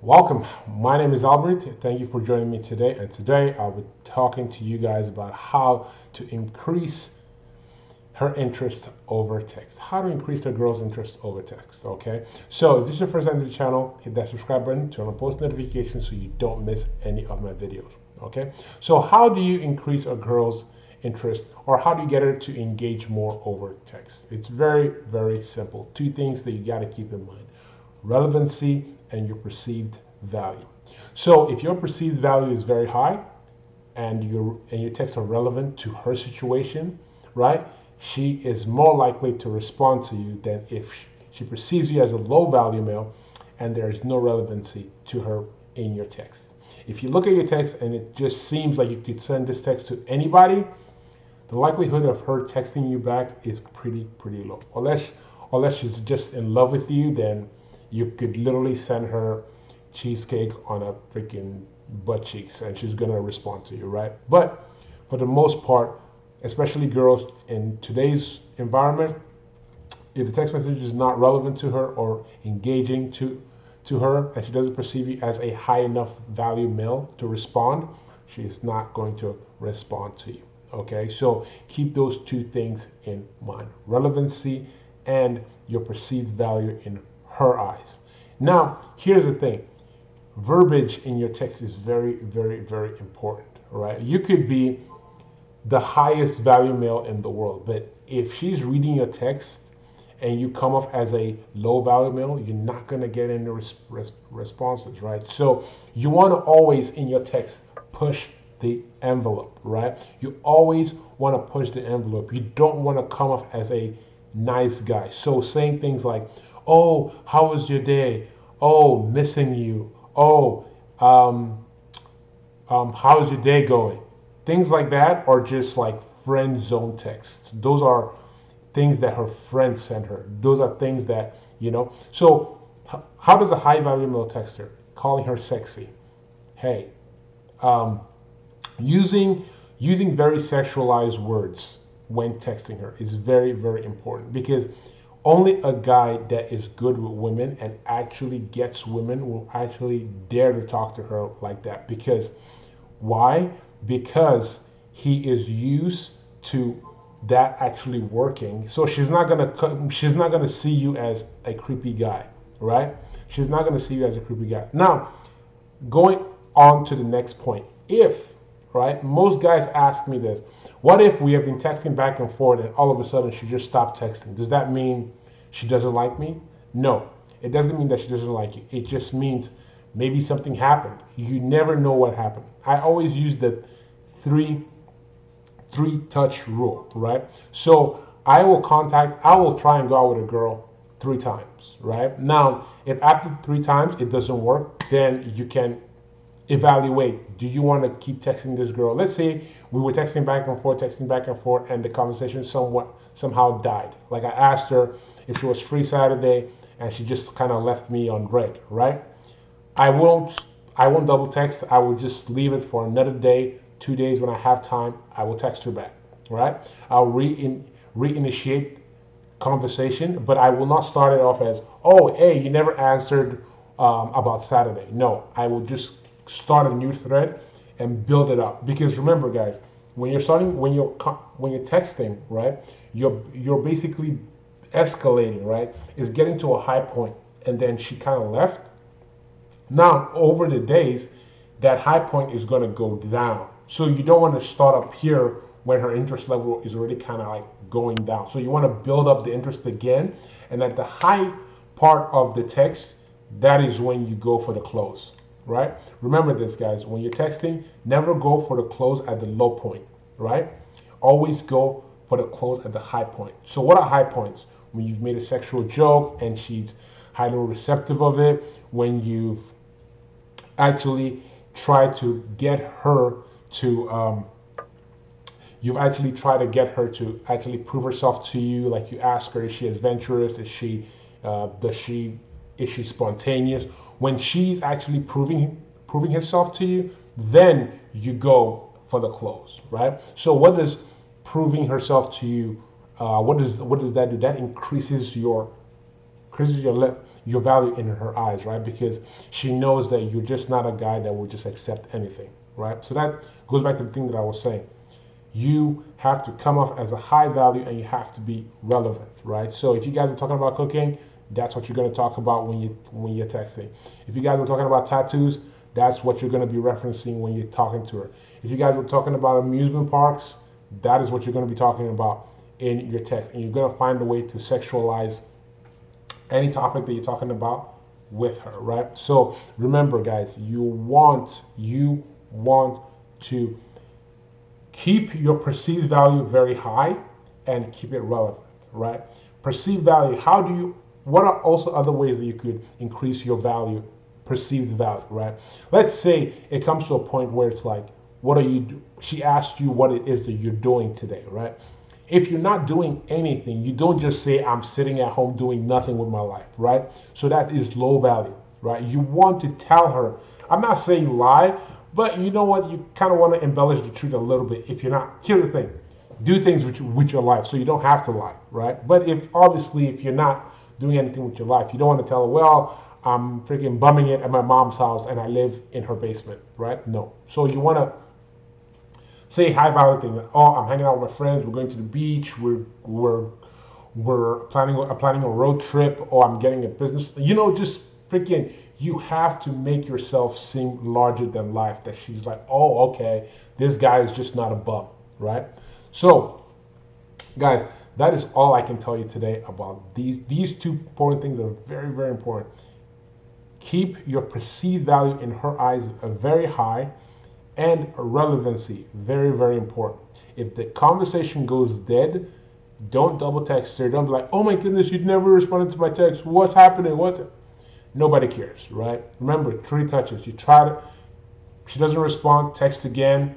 Welcome. My name is Albert. Thank you for joining me today. And today I'll be talking to you guys about how to increase her interest over text. How to increase a girl's interest over text. Okay. So if this is your first time to the channel, hit that subscribe button, turn on post notifications so you don't miss any of my videos. Okay. So how do you increase a girl's interest, or how do you get her to engage more over text? It's very, very simple. Two things that you got to keep in mind: relevancy and your perceived value. So if your perceived value is very high and your texts are relevant to her situation, right? She is more likely to respond to you than if she perceives you as a low value male and there is no relevancy to her in your text. If you look at your text and it just seems like you could send this text to anybody, the likelihood of her texting you back is pretty low. Unless she's just in love with you, then you could literally send her cheesecake on a freaking butt cheeks and she's gonna respond to you, right? But for the most part, especially girls in today's environment, if the text message is not relevant to her or engaging to her and she doesn't perceive you as a high enough value male to respond, she's not going to respond to you. Okay, so keep those two things in mind: relevancy and your perceived value in her eyes. Now, here's the thing: verbiage in your text is very important. Right? You could be the highest value male in the world, but if she's reading your text and you come off as a low value male, you're not going to get any responses, right? So you want to always in your text push the envelope, right? You always want to push the envelope. You don't want to come off as a nice guy. So saying things like, "Oh, how was your day? Oh, missing you. Oh, how's your day going?" Things like that are just like friend zone texts. Those are things that her friends sent her. Those are things that, you know. So, how does a high value male text her? Calling her sexy. Hey, um, using using very sexualized words when texting her is very important, because only a guy that is good with women and actually gets women will actually dare to talk to her like that. Because why? Because he is used to that actually working. So she's not gonna see you as a creepy guy, right? She's not gonna see you as a creepy guy. Now, going on to the next point. If, right, most guys ask me this: what if we have been texting back and forth and all of a sudden she just stopped texting? Does that mean she doesn't like me? No, it doesn't mean that she doesn't like you. It just means maybe something happened. You never know what happened. I always use the three three touch rule, right? So I will try and go out with a girl 3 times, right? Now, if after 3 times it doesn't work, then you can evaluate: do you want to keep texting this girl? Let's say we were texting back and forth, and the conversation somehow died. Like, I asked her if she was free Saturday, and she just kind of left me on red, right? I won't I won't double text. I will just leave it for another day, 2 days. When I have time, I will text her back, right? I'll reinitiate conversation, but I will not start it off as, "Oh, hey, you never answered about Saturday." No, I will just start a new thread and build it up. Because remember, guys, when you're texting, right, you're basically escalating, right? It's getting to a high point, and then she kind of left. Now, over the days, that high point is going to go down. So you don't want to start up here when her interest level is already kind of like going down. So you want to build up the interest again. And at the high part of the text, that is when you go for the close, right? Remember this, guys. When you're texting, never go for the close at the low point, right? Always go for the close at the high point. So what are high points? When you've made a sexual joke and she's highly receptive of it. When actually tried to get her to you've actually tried to get her to actually prove herself to you. Like, you ask her, is she adventurous? Does she is she spontaneous? When she's actually proving herself to you, then you go for the close, right? So what does proving herself to you, what does that do? That increases your your value in her eyes, right? Because she knows that you're just not a guy that will just accept anything, right? So that goes back to the thing that I was saying. You have to come off as a high value and you have to be relevant, right? So if you guys are talking about cooking, that's what you're going to talk about when you're texting. If you guys were talking about tattoos, that's what you're going to be referencing when you're talking to her. If you guys were talking about amusement parks, that is what you're going to be talking about in your text. And you're going to find a way to sexualize any topic that you're talking about with her, right? So remember, guys, you want to keep your perceived value very high and keep it relevant, right? Perceived value, what are also other ways that you could increase your value, perceived value, right? Let's say it comes to a point where it's like, what are you do? She asked you what it is that you're doing today, right? If you're not doing anything, you don't just say, I'm sitting at home doing nothing with my life, right? So that is low value, right? You want to tell her, I'm not saying lie, but you know what? You kind of want to embellish the truth a little bit. If you're not, here's the thing, do things with your life so you don't have to lie, right? But if you're not doing anything with your life, you don't want to tell her, well, I'm freaking bumming it at my mom's house and I live in her basement, right? No. So you want to say high value things. Oh, I'm hanging out with my friends. We're going to the beach. We're planning a road trip. Or I'm getting a business. Just freaking. You have to make yourself seem larger than life. That she's like, oh, okay, this guy is just not a bum, right? So, guys, that is all I can tell you today about these two important things that are very, very important. Keep your perceived value in her eyes very high. And relevancy, very, very important. If the conversation goes dead, don't double text her. Don't be like, oh my goodness, you never responded to my text. What's happening? Nobody cares, right? Remember, 3 touches. You try to, she doesn't respond, text again,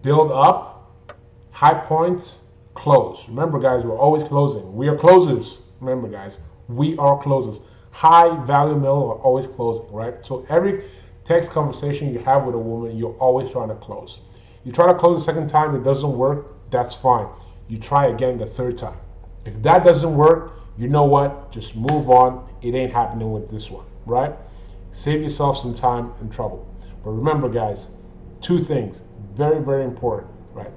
build up, high points, close. Remember, guys, we're always closing. We are closers. Remember, guys, we are closers. High value male are always closing, right? So every text conversation you have with a woman, you're always trying to close. You try to close the second time, it doesn't work, that's fine. You try again the third time. If that doesn't work, you know what? Just move on. It ain't happening with this one, right? Save yourself some time and trouble. But remember, guys, 2 things, very, very important, right?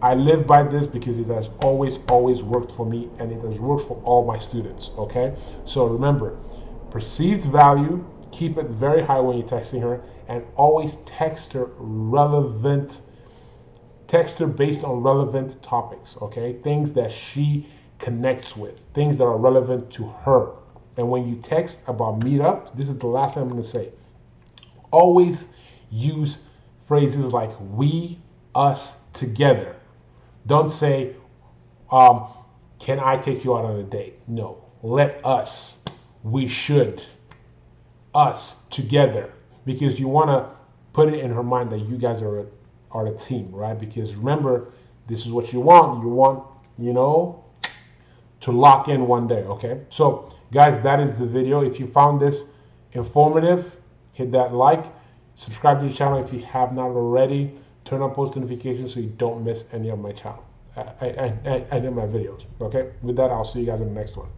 I live by this because it has always, always worked for me and it has worked for all my students, okay? So remember, perceived value, keep it very high when you're texting her, and always text her based on relevant topics, okay? Things that she connects with, things that are relevant to her. And when you text about meetups, this is the last thing I'm going to say. Always use phrases like we, us, together. Don't say, can I take you out on a date? No. Let us. We should. Us together. Because you want to put it in her mind that you guys are a team, right? Because remember, this is what you want. You want, to lock in one day, okay? So, guys, that is the video. If you found this informative, hit that like. Subscribe to the channel if you have not already. Turn on post notifications so you don't miss any of my channel, any of my videos, okay? With that, I'll see you guys in the next one.